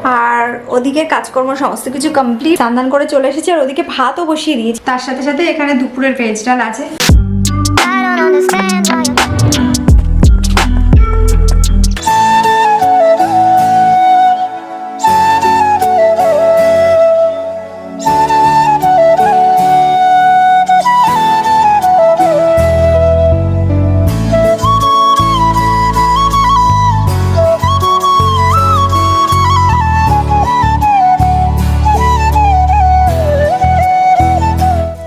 আর ওদিকে কাজকর্ম সমস্ত কিছু কমপ্লিট, স্নান করে চলে এসেছি আর ওদিকে ভাতও বসিয়ে দিয়েছি। তার সাথে সাথে এখানে দুপুরের ভেজ ডাল আছে।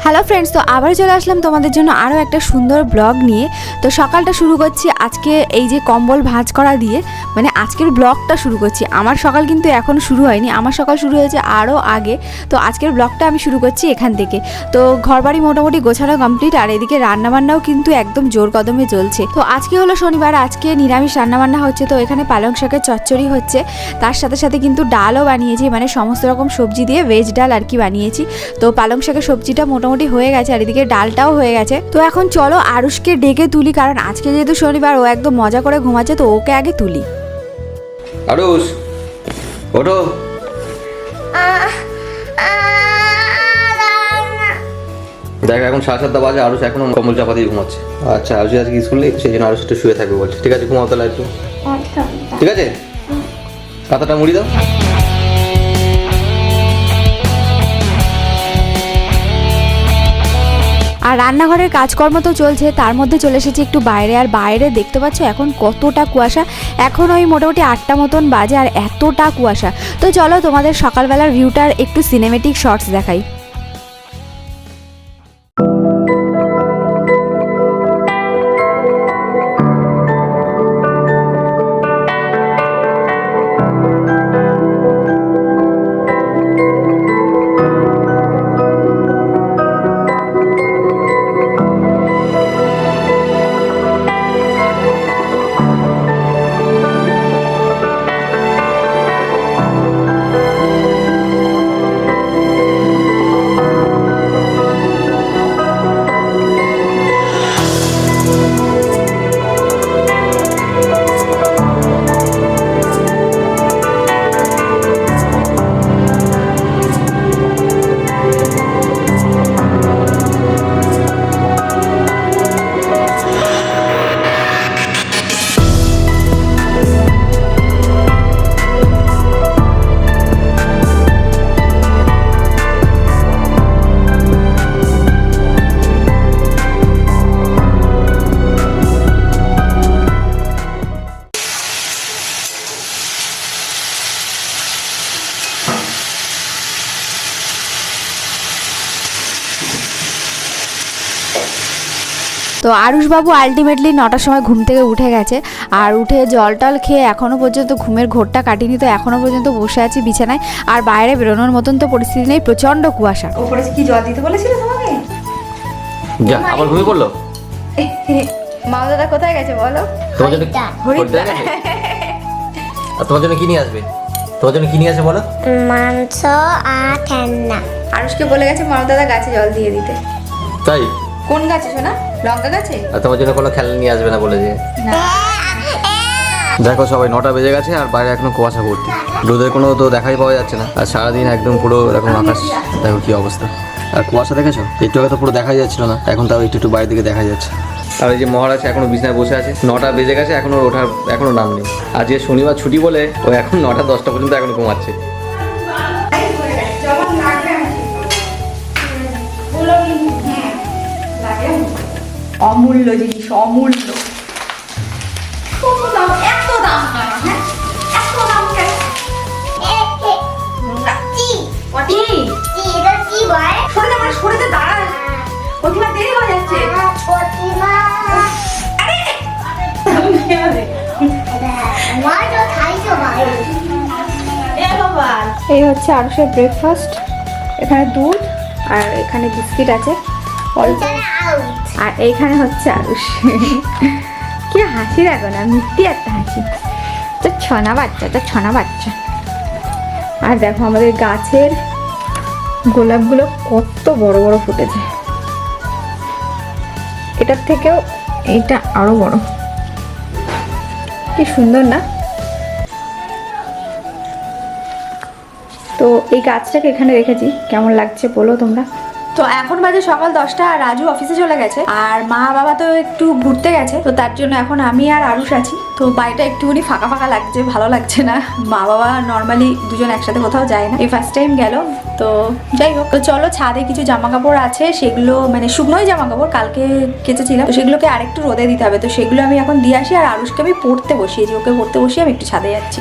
হ্যালো ফ্রেন্ডস, তো আবার চলে আসলাম তোমাদের জন্য আরও একটা সুন্দর ব্লগ নিয়ে। তো সকালটা শুরু করছি আজকে এই যে কম্বল ভাঁজ করা দিয়ে, মানে আজকের ব্লগটা শুরু করছি। আমার সকাল কিন্তু এখনও শুরু হয়নি, আমার সকাল শুরু হয়েছে আরও আগে। তো আজকের ব্লগটা আমি শুরু করছি এখান থেকে। তো ঘরবাড়ি মোটামুটি গোছানো কমপ্লিট, আর এদিকে রান্নাবান্নাও কিন্তু একদম জোর কদমে চলছে। তো আজকে হলো শনিবার, আজকে নিরামিষ রান্নাবান্না হচ্ছে। তো এখানে পালং শাকের চচ্চড়ি হচ্ছে, তার সাথে সাথে কিন্তু ডালও বানিয়েছি, মানে সমস্ত রকম সবজি দিয়ে ভেজ ডাল আর কি বানিয়েছি। তো পালং শাকের সবজিটা মোটামুটি হয়ে গেছে, আর এদিকে ডালটাও হয়ে গেছে। তো এখন চলো আরুষকে ডেকে তুলি, কারণ আজকে যেহেতু শনিবার, ও একদম মজা করে ঘুমাচ্ছে, তো ওকে আগে তুলি। আরুষ ওঠো। দেখ এখন 7:30 বাজে, আরুষ এখনো কম্বল চাপা দিয়ে ঘুমাচ্ছে। আচ্ছা আরুষ আজকে স্কুল নেই, সেই জন্য আরুষ একটু শুয়ে থাকবে বলছে। ঠিক আছে, ঘুমাও তাহলে একটু। ঠিক আছে, কাঁথাটা মুড়ি দাও। আর রান্নাঘরের কাজকর্ম তো চলছে, তার মধ্যে চলে এসেছি একটু বাইরে। আর বাইরে দেখতে পাচ্ছ এখন কতটা কুয়াশা, এখন ওই মোটামুটি 8টা মতন বাজে, আর এতটা কুয়াশা। তো চলো তোমাদের সকালবেলার ভিউটার একটু সিনেমেটিক শর্টস দেখাই। তো আরুষবাবু আলটিমেটলি 9টার সময় ঘুম থেকে উঠে গেছে, আর উঠে জল টল খেয়ে এখনও পর্যন্ত ঘুমের ঘোরটা কাটিনি। তো এখনও পর্যন্ত বসে আছি বিছানায়, আর বাইরে বেরোনোর মতন তো পরিস্থিতি নেই, প্রচণ্ড কুয়াশা। ওপরে কি জল দিতে বলেছিল তোমাকে? যা, আবার ঘুমিয়ে পড়লো। মা দাদা কোথায় গেছে বলো? তোমার জন্য হরিদ্বার গেছে। আর তোমার জন্য কি নিয়ে আসবে? তোমার জন্য কি নিয়ে আসবে বলো? মাংস আর ঠান্ডা। আরুষকে বলে গেছে মা দাদা গাছে জল দিয়ে দিতে। তাই? কোন গাছে শোনা? লঙ্কা গাছে? আর তোমার জন্য কোনো খেলনা নিয়ে আসবে না বলে যে। না। দেখো সবাই 9টা বেজে গেছে, আর বাইরে এখনো কুয়াশা ভর্তি, রোদের কোনো তো দেখাই পাওয়া যাচ্ছে না। আর সারাদিন একদম পুরো এরকম আকাশ, দেখো কি অবস্থা। আর কুয়াশা দেখেছো? একটু আগে তো পুরো দেখাই যাচ্ছিল না, এখন তাও একটু একটু বাইরের দিকে দেখা যাচ্ছে। আর এই যে মহারাজ এখনো বিছানায় বসে আছে, 9টা বেজে গেছে, এখনো ওঠার এখনো নাম নেই। আর যে শনিবার ছুটি বলে ও এখন 9টা 10টা পর্যন্ত এখনো ঘুমাচ্ছে। অমূল্য জিনিস, অমূল্য। এত দাম কেন? হ্যাঁ, এত দাম কেন? সরে দাঁড়া, প্রতিমা দেরি হয়ে যাচ্ছে। এই হচ্ছে আরুষের ব্রেকফাস্ট। এখানে দুধ আর এখানে বিস্কিট আছে অল্প, আর এইখানে হচ্ছে আরুষ। কি হাসি দেখো না, মিষ্টি একটা হাসি। তো ছনা বাচ্চা, তো ছনা বাচ্চা। আর দেখো আমাদের গাছের গোলাপগুলো কত বড় বড় ফুটেছে, এটার থেকেও এটা আরো বড়। কি সুন্দর না? তো এই গাছটাকে এখানে রেখেছি, কেমন লাগছে বলো তোমরা। তো এখন বাজে সকাল 10টা, আর রাজু অফিসে চলে গেছে, আর মা বাবা তো একটু ঘুরতে গেছে। তো তার জন্য এখন আমি আর আরুষ আছি। তো বাড়িটা একটুখানি ফাঁকা ফাঁকা লাগছে, ভালো লাগছে না। মা বাবা নর্মালি দুজন একসাথে কোথাও যায় না, এই ফার্স্ট টাইম গেল। তো যাই হোক, তো চলো ছাদে কিছু জামা কাপড় আছে, সেগুলো মানে শুকনোই জামা কাপড় কালকে কেচেছিলাম, তো সেগুলোকে আরেকটু রোদে দিতে হবে। তো সেগুলো আমি এখন দিয়ে আসি, আর আরুষকে আমি পড়তে বসিয়েছি, ওকে পড়তে বসিয়ে আমি একটু ছাদে যাচ্ছি।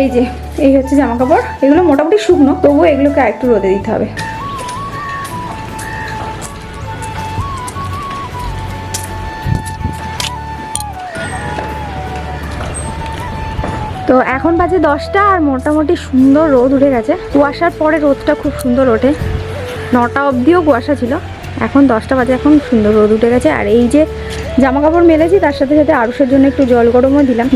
এই যে এই হচ্ছে জামা কাপড়, এগুলো মোটামুটি শুকনো, তবুও এগুলোকে আরেকটু রোদে দিতে হবে। তো এখন বাজে 10টা, আর মোটামুটি সুন্দর রোদ উঠে গেছে। কুয়াশার পরে রোদটা খুব সুন্দর ওঠে। 9টা অবধিও কুয়াশা ছিল, এখন 10টা বাজে, এখন সুন্দর রোদ উঠে গেছে। আর এই যে জামা কাপড় মেলেছি, তার সাথে সাথে আরুষের জন্য একটু জল গরমও দিলাম।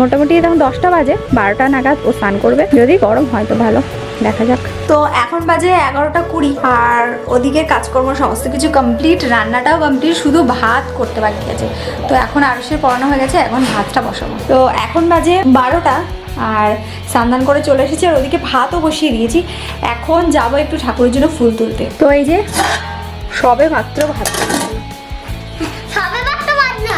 মোটামুটি এখন 10টা বাজে, 12টা নাগাদ ও স্নান করবে, যদি গরম হয় তো ভালো, দেখা যাক। তো এখন বাজে 11টা 20, আর ওদিকে কাজকর্ম সমস্ত কিছু কমপ্লিট, রান্নাটাও কমপ্লিট, শুধু ভাত করতে বাকি আছে। তো এখন আরুষের পড়ানো হয়ে গেছে, এখন ভাতটা বসাবো। তো এখন বাজে 12টা, আর স্নান করে চলে এসেছি, আর ওদিকে ভাতও বসিয়ে দিয়েছি। এখন যাবো একটু ঠাকুরের জন্য ফুল তুলতে। তো এই যে সবে মাত্র ভাত, সবে মাত্র ভাত না,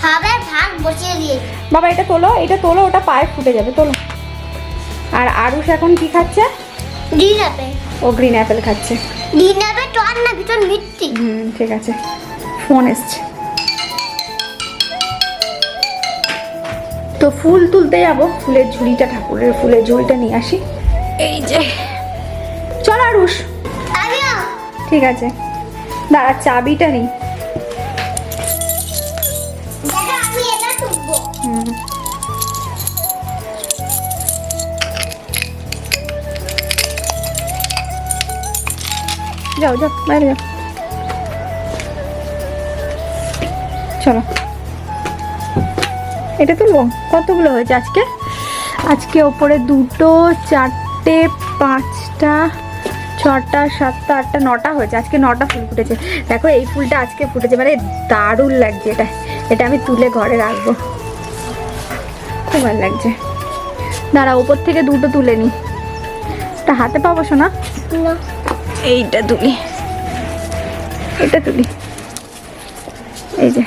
সবে ভাত বসিয়ে দিয়েছি। বাবা এটা তোলো, এটা তোলো, ওটা পায়ে ফুটে যাবে, তোলো। আর আরুষ এখন কি খাচ্ছে? ডিম অ্যাপেল। ও গ্রিন অ্যাপেল খাচ্ছে। ডিম অ্যাপেল তো আর না, ভিতর মিষ্টি। ঠিক আছে, ফোন এসছে। তো ফুল তুলতে যাবো, ফুলের ঝুড়িটা, ঠাকুরের ফুলের ঝুড়িটা নিয়ে আসি। এই যে চল আরুষ। আমিও। ঠিক আছে, দাঁড়া চাবিটা নেই। দেখো আমি এটা তুলবো। যাও যাও, বাইরে যাও, চলো। এটা তুলবো। কতগুলো হয়েছে আজকে? আজকে ওপরে 2, 4, 5, 6, 7, 8, 9টা হয়েছে। আজকে 9টা ফুল ফুটেছে। দেখো এই ফুলটা আজকে ফুটেছে, মানে দারুণ লাগছে। এটা আমি তুলে ঘরে রাখবো, খুব ভালো লাগছে। দাঁড়া, ওপর থেকে 2টো তুলে নি, এটা হাতে পাবো শোনা। না, এইটা তুলি, এটা তুলি। এই যে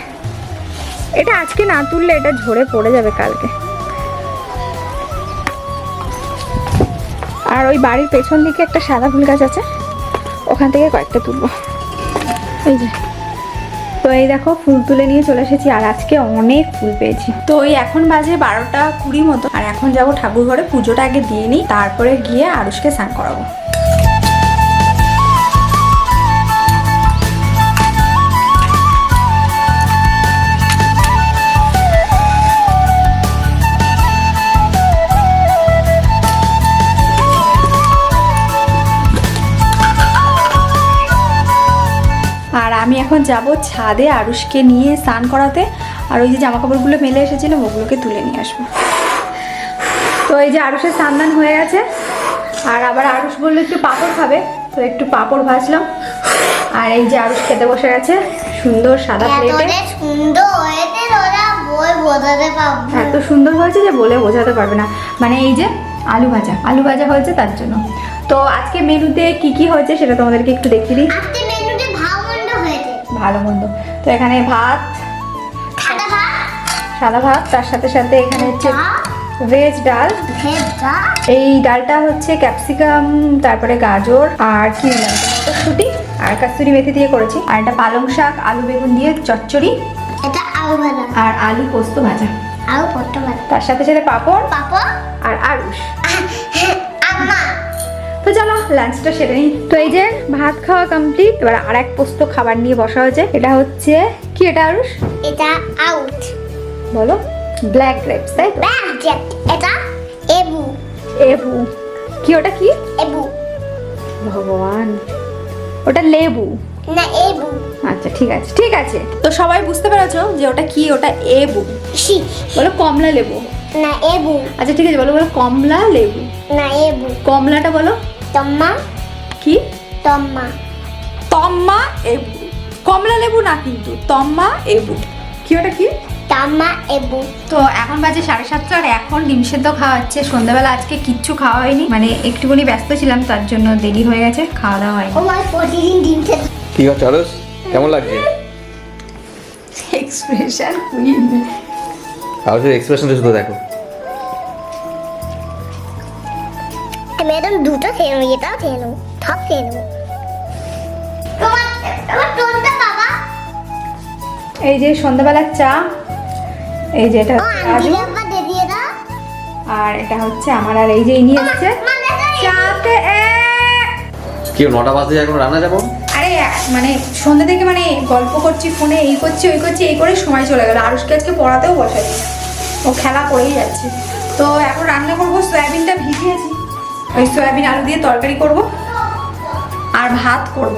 এটা আজকে না তুললে এটা ঝরে পড়ে যাবে কালকে। আর ওই বাড়ির পেছন দিকে একটা সাদা ফুল গাছ আছে, ওখান থেকে কয়েকটা তুলবো। এই যে, তো এই দেখো ফুল তুলে নিয়ে চলে এসেছি, আর আজকে অনেক ফুল পেয়েছি। তো ওই এখন বাজে 12টা 20 মতো, আর এখন যাবো ঠাকুর ঘরে, পুজোটা আগে দিয়ে নিই, তারপরে গিয়ে আরুষকে স্নান করাবো। আর আমি এখন যাব ছাদে আরুষকে নিয়ে স্নান করাতে, আর ওই যে জামা কাপড়গুলো মেলে এসেছিলাম ওগুলোকে তুলে নিয়ে আসবো। তো এই যে আরুষের স্নান হয়ে গেছে, আর আবার আরুষ বললো একটু পাঁপড় খাবে, তো একটু পাঁপড় ভাজলাম। আর এই যে আরুষ খেতে বসে গেছে সুন্দর সাদা প্লেটে। এতটা সুন্দর হয়েছে ওরা বই বোঝাতে পারবো। এত সুন্দর হয়েছে যে বলে বোঝাতে পারবে না। মানে এই যে আলু ভাজা হয়েছে তার জন্য। তো আজকে মেনুতে কি কি হয়েছে সেটা তোমাদেরকে একটু দেখিয়ে দিই। আজকে মেনুতে ভালো হয়েছে। ভালো মন্দ, তো এখানে ভাত, সাদা ভাত, তার সাথে সাথে এখানে হচ্ছে ভেজ ডাল। এই ডালটা হচ্ছে ক্যাপসিকাম, তারপরে গাজর আর কি মটরশুঁটি আর কাস্তুরি মেথি দিয়ে করেছি। আর এটা পালং শাক, আলু বেগুন দিয়ে চচ্চড়ি, এটা আলু ভাজা আর আলু পোস্ত ভাজা, আলু পোস্ত ভাজা, তার সাথে সাথে পাঁপড় পাপড় আর আরুষ। আম্মা। তো চলো লাঞ্চটা সেরে নিই। তো এই যে ভাত খাওয়া কমপ্লিট, এবার আর এক পোস্ত খাবার নিয়ে বসা হয়েছে। এটা হচ্ছে কি? এটা আরুষ এটা আউট বলো, ব্ল্যাক গ্রেপস, তাই তো? ব্যাক। এটা এবু। এবু কি? ওটা কি? এবু ভগবান, ওটা লেবু। না এবু। আচ্ছা ঠিক আছে ঠিক আছে। তো সবাই বুঝতে পেরেছো যে ওটা কি? ওটা এবু। শি। বলো কমলা লেবু। না এবু। আচ্ছা ঠিক আছে, বলো বলো কমলা লেবু। না এবু। কমলাটা বলো তম্মা। কি? তম্মা। তম্মা এবু, কমলা লেবু না কিন্তু, তম্মা এবু। কি ওটা কি? তামা এবং তো এখন বাজে 7:30 আর এখন ডিম সেদ্ধ খাওয়া হচ্ছে। সন্ধ্যাবেলা আজকে কিচ্ছু খাওয়া হয়নি, মানে একটুখানি ব্যস্ত ছিলাম, তার জন্য দেরি হয়ে গেছে, খাওয়া দাওয়া হয়নি। আমার প্রতিদিন ডিম খেতে কি হচ্ছে আরস, কেমন লাগছে? Expression queen. আরসের এক্সপ্রেশনটা শুধু দেখো। আমি একদম দুটো খেয়ে নেবো, এটাও খেয়ে নেবো, সব খেয়ে নেবো। তোমার টোনটা বাবা। এই যে সন্ধ্যাবেলার চা, এই যে এটা ও হচ্ছে আন্টি আলু, একবার দিয়ে দিয়ে দাও। আর এটা হচ্ছে আমার, আর এই যে ইনি এসছে চাতে। কি 9টা বাজে এখন রান্না যাবো? আরে মানে সন্ধ্যা থেকে মানে গল্প করছি ফোনে, এই করছি ওই করছি, এই করে সময় চলে গেল। আরুষকে আজকে পড়াতেও বসাই, ও খেলা করেই যাচ্ছে। তো এখন রান্না করবো, সয়াবিনটা ভিজিয়েছি, ওই সয়াবিন আলু দিয়ে তরকারি করব আর ভাত করব।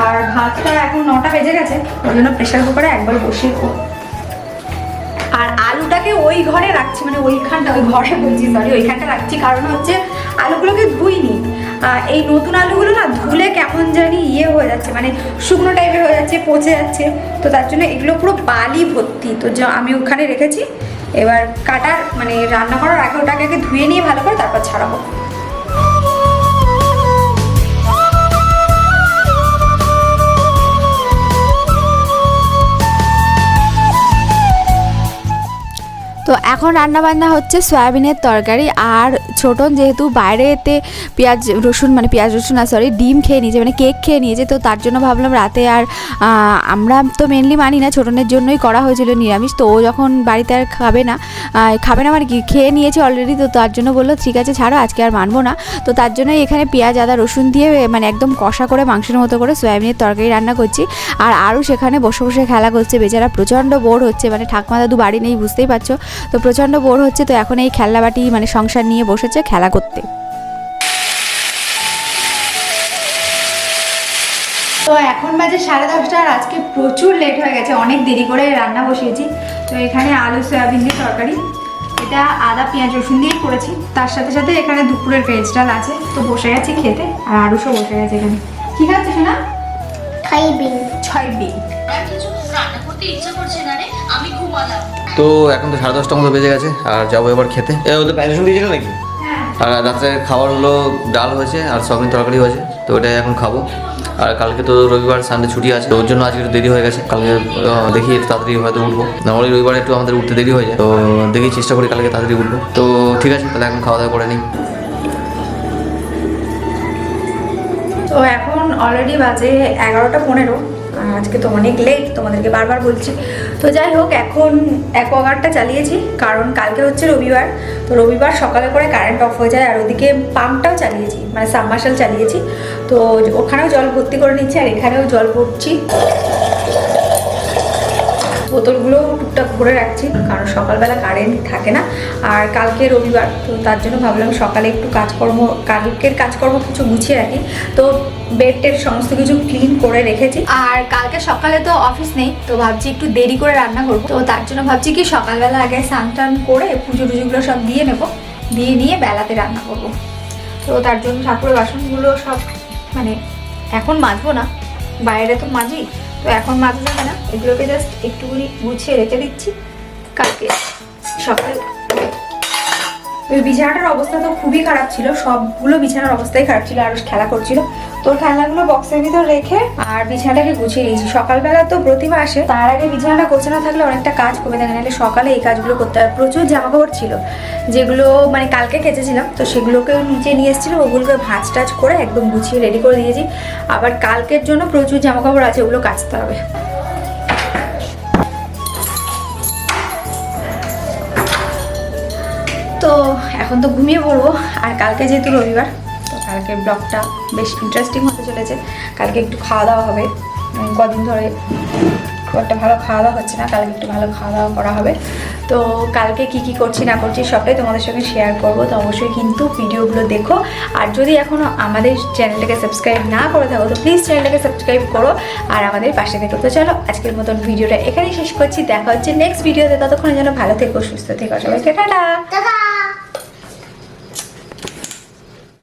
আর ভাতটা এখন 9টা বেজে গেছে, ওই জন্য প্রেশার কুকারে একবার বসিয়ে দেবো। আর আলুটাকে ওই ঘরে রাখছি, মানে ওইখানটা, ওই ঘরে বলছি সরি, ওইখানটা রাখছি, কারণ হচ্ছে আলুগুলোকে ধুইনি। এই নতুন আলুগুলো না ধুলে কেমন জানি হয়ে যাচ্ছে, মানে শুকনো টাইপের হয়ে যাচ্ছে, পচে যাচ্ছে। তো তার জন্য এগুলো পুরো বালি ভর্তি, তো আমি ওখানে রেখেছি। এবার কাটার মানে রান্না করার আগে ওটাকে আগে ধুয়ে নিয়ে ভালো করে তারপর ছাড়াবো। তো এখন রান্না বান্না হচ্ছে সয়াবিনের তরকারি। আর ছোটন যেহেতু বাইরেতে পেঁয়াজ রসুন না সরি ডিম খেয়ে নিয়েছে, মানে কেক খেয়ে নিয়েছে, তো তার জন্য ভাবলাম রাতে আর আমরা তো মেনলি মানি না, ছোটনের জন্যই করা হয়েছিল নিরামিষ। তো ও যখন বাড়িতে আর খাবে না মানে কি খেয়ে নিয়েছে অলরেডি, তো তার জন্য বললো ঠিক আছে ছাড়ো আজকে আর মানবো না। তো তার জন্যই এখানে পেঁয়াজ আদা রসুন দিয়ে মানে একদম কষা করে মাংসের মতো করে সয়াবিনের তরকারি রান্না করছি। আর আরও সেখানে বসে বসে খেলা করছে, বেচারা প্রচণ্ড বোর হচ্ছে, মানে ঠাকুমা দাদু বাড়ি নেই বুঝতেই পারছো, তো প্রচণ্ড বোর হচ্ছে। তো এখন এই খেলনাবাটি মানে সংসার নিয়ে বসেছে খেলা করতে। তো এখন বাজে 10:30 আর আজকে প্রচুর লেট হয়ে গেছে, অনেক দেরি করে রান্না বসিয়েছি। তো এখানে আলু সয়াবিন দিয়ে তরকারি, এটা আদা পেঁয়াজ রসুন দিয়েই করেছি। তার সাথে সাথে এখানে দুপুরের ভেজ ডাল আছে। তো বসে গেছি খেতে, আর আরুষও বসে গেছে এখানে। কি খাচ্ছিস না? খাইবি ছয়বি। তো এখন তো 10:30টার মতো বেজে গেছে, আর যাবো এবার খেতে। ওদের প্যারেশন দিয়েছিল নাকি? আর রাত্রে খাবার হলো ডাল হয়েছে আর সয়াবিন তরকারি হয়েছে, তো ওটাই এখন খাবো। আর কালকে তো রবিবার সানডে ছুটি আছে, তো ওর জন্য আজকে একটু দেরি হয়ে গেছে। কালকে দেখি একটু তাড়াতাড়ি হয়তো উঠবো, নর্মালি রবিবার একটু আমাদের উঠতে দেরি হয়ে যায়, তো দেখি চেষ্টা করি কালকে তাড়াতাড়ি উঠবো। তো ঠিক আছে, তাহলে এখন খাওয়া দাওয়া করে নিই। তো এখন অলরেডি বাজে 11:15, আর আজকে তো অনেক লেট, তোমাদেরকে বারবার বলছি। তো যাই হোক, এখন অ্যাকোয়াগার্ডটা চালিয়েছি, কারণ কালকে হচ্ছে রবিবার। তো রবিবার সকালে করে কারেন্ট অফ হয়ে যায়। আর ওদিকে পাম্পটাও চালিয়েছি, মানে সাবমার্শাল চালিয়েছি, তো ওখানেও জল ভর্তি করে নিচ্ছি, আর এখানেও জল ভরছি। বোতলগুলো টুকটাক ভরে রাখছি, কারণ সকালবেলা কারেন্ট থাকে না। আর কালকে রবিবার, তো তার জন্য ভাবলাম সকালে একটু কালকের কাজকর্ম কিছু গুছিয়ে রাখি। তো বেডটের সমস্ত কিছু ক্লিন করে রেখেছি। আর কালকে সকালে তো অফিস নেই, তো ভাবছি একটু দেরি করে রান্না করবো। তো তার জন্য ভাবছি কি সকালবেলা আগে স্নান টান করে পুজো টুজোগুলো সব দিয়ে নেবো, দিয়ে নিয়ে বেলাতে রান্না করবো। তো তার জন্য ঠাকুরের বাসনগুলো সব মানে এখন মাজবো না, বাইরে তো মাজি, তো এখন মাজা যাবে না, এগুলোকে জাস্ট একটুখানি গুছিয়ে রেখে দিচ্ছি কালকে সকালে। ওই বিছানাটার অবস্থা তো খুবই খারাপ ছিল, সবগুলো বিছানার অবস্থাই খারাপ ছিল। আর খেলা করছিল, তোর খেলনাগুলো বক্সের ভিতর রেখে আর বিছানাটাকে গুছিয়ে নিয়েছি। সকালবেলা তো প্রতিমা আসে, তার আগে বিছানাটা গোছানো থাকলে অনেকটা কাজ কমে থাকে, নাহলে সকালে এই কাজগুলো করতে হয়। প্রচুর জামাকাপড় ছিল যেগুলো মানে কালকে কেচেছিলাম, তো সেগুলোকেও নিচে নিয়ে এসেছিলো, ওগুলোকে ভাঁজ টাজ করে একদম গুছিয়ে রেডি করে দিয়েছি। আবার কালকের জন্য প্রচুর জামাকাপড় আছে, ওগুলো কাচতে হবে। তো এখন তো ঘুমিয়ে পড়বো। আর কালকে যেহেতু রবিবার, তো কালকের ব্লগটা বেশ ইন্টারেস্টিং হতে চলেছে। কালকে একটু খাওয়া দাওয়া হবে, কদিন ধরে খুব একটা ভালো খাওয়া দাওয়া হচ্ছে না, কালকে একটু ভালো খাওয়া দাওয়া করা হবে। তো কালকে কি কি করছি না করছি সবটাই তোমাদের সঙ্গে শেয়ার করবো। তো অবশ্যই কিন্তু ভিডিওগুলো দেখো। আর যদি এখনও আমাদের চ্যানেলটাকে সাবস্ক্রাইব না করে থাকো, তো প্লিজ চ্যানেলটাকে সাবস্ক্রাইব করো আর আমাদের পাশে থেকো। তো চলো আজকের মতন ভিডিওটা এখানেই শেষ করছি, দেখা হচ্ছে নেক্সট ভিডিওতে। ততক্ষণের জন্য ভালো থেকো, সুস্থ থেকো, সবাইকে টাটা।